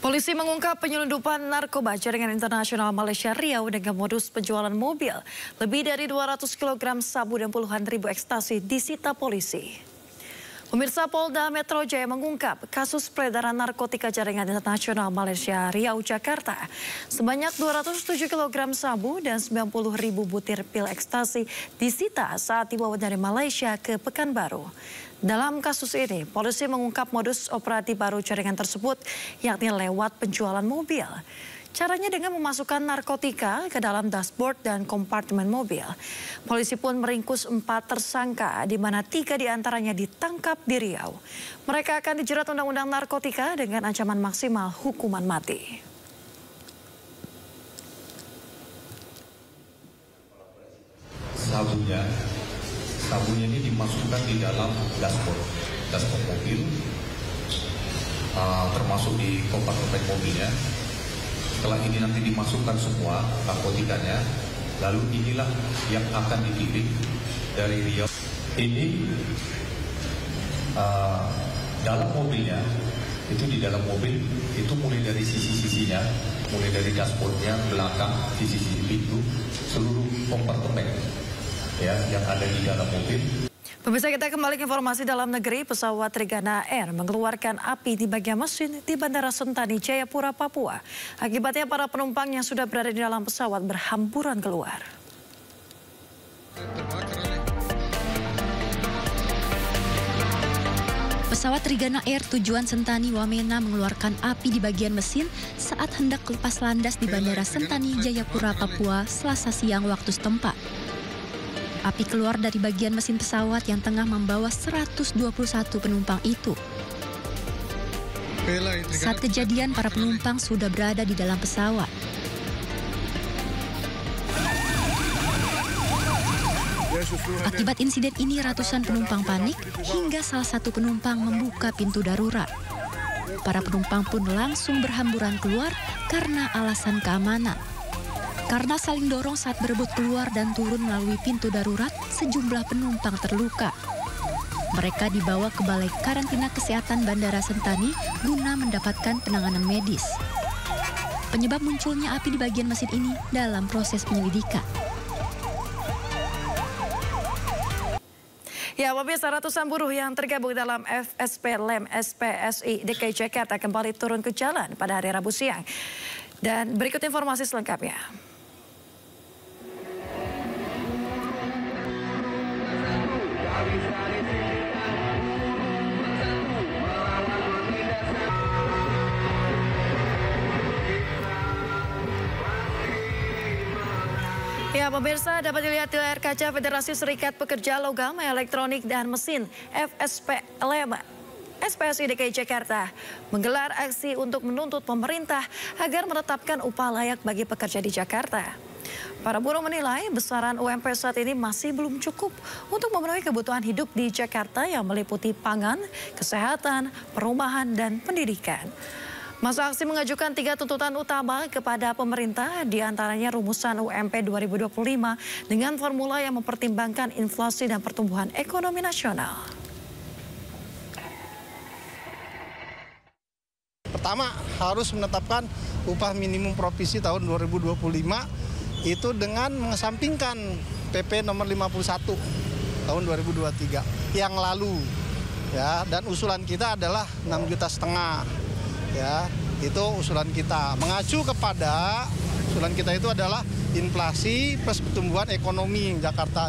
Polisi mengungkap penyelundupan narkoba jaringan internasional Malaysia Riau dengan modus penjualan mobil. Lebih dari 200 kg sabu dan puluhan ribu ekstasi disita polisi. Pemirsa, Polda Metro Jaya mengungkap kasus peredaran narkotika jaringan internasional Malaysia Riau, Jakarta. Sebanyak 207 kg sabu dan 90 ribu butir pil ekstasi disita saat dibawa dari Malaysia ke Pekanbaru. Dalam kasus ini, polisi mengungkap modus operandi baru jaringan tersebut, yakni lewat penjualan mobil. Caranya dengan memasukkan narkotika ke dalam dashboard dan kompartemen mobil. Polisi pun meringkus 4 tersangka, di mana 3 diantaranya ditangkap di Riau. Mereka akan dijerat Undang-Undang Narkotika dengan ancaman maksimal hukuman mati. Sabunya ini dimasukkan di dalam dashboard mobil, termasuk di kompartemen mobilnya. Setelah ini nanti dimasukkan semua narkotikanya, lalu inilah yang akan dikirim dari Riau. Ini dalam mobilnya, itu di dalam mobil, itu mulai dari sisi-sisinya, mulai dari dashboardnya, belakang, sisi-sisi pintu, seluruh kompartemen ya yang ada di dalam mobil. Pemirsa, kita kembali ke informasi dalam negeri. Pesawat Trigana Air mengeluarkan api di bagian mesin di Bandara Sentani, Jayapura, Papua. Akibatnya para penumpang yang sudah berada di dalam pesawat berhamburan keluar. Pesawat Trigana Air tujuan Sentani Wamena mengeluarkan api di bagian mesin saat hendak lepas landas di Bandara Sentani, Jayapura, Papua, Selasa siang waktu setempat. Api keluar dari bagian mesin pesawat yang tengah membawa 121 penumpang itu. Saat kejadian, para penumpang sudah berada di dalam pesawat. Akibat insiden ini, ratusan penumpang panik hingga salah satu penumpang membuka pintu darurat. Para penumpang pun langsung berhamburan keluar karena alasan keamanan. Karena saling dorong saat berebut keluar dan turun melalui pintu darurat, sejumlah penumpang terluka. Mereka dibawa ke Balai Karantina Kesehatan Bandara Sentani guna mendapatkan penanganan medis. Penyebab munculnya api di bagian mesin ini dalam proses penyelidikan. Ya, pemirsa, ratusan buruh yang tergabung dalam FSP Lem SPSI DKI Jakarta kembali turun ke jalan pada hari Rabu siang. Dan berikut informasi selengkapnya. Ya, pemirsa, dapat dilihat di layar kaca Federasi Serikat Pekerja Logam, Elektronik dan Mesin FSP Lem SPSI DKI Jakarta menggelar aksi untuk menuntut pemerintah agar menetapkan upah layak bagi pekerja di Jakarta. Para buruh menilai besaran UMP saat ini masih belum cukup untuk memenuhi kebutuhan hidup di Jakarta yang meliputi pangan, kesehatan, perumahan, dan pendidikan. Masa aksi mengajukan 3 tuntutan utama kepada pemerintah, diantaranya rumusan UMP 2025 dengan formula yang mempertimbangkan inflasi dan pertumbuhan ekonomi nasional. Pertama, harus menetapkan upah minimum provinsi tahun 2025 itu dengan mengesampingkan PP nomor 51 tahun 2023 yang lalu. Ya, dan usulan kita adalah 6,5 juta. Ya, itu usulan kita. Mengacu kepada usulan kita itu adalah inflasi plus pertumbuhan ekonomi Jakarta.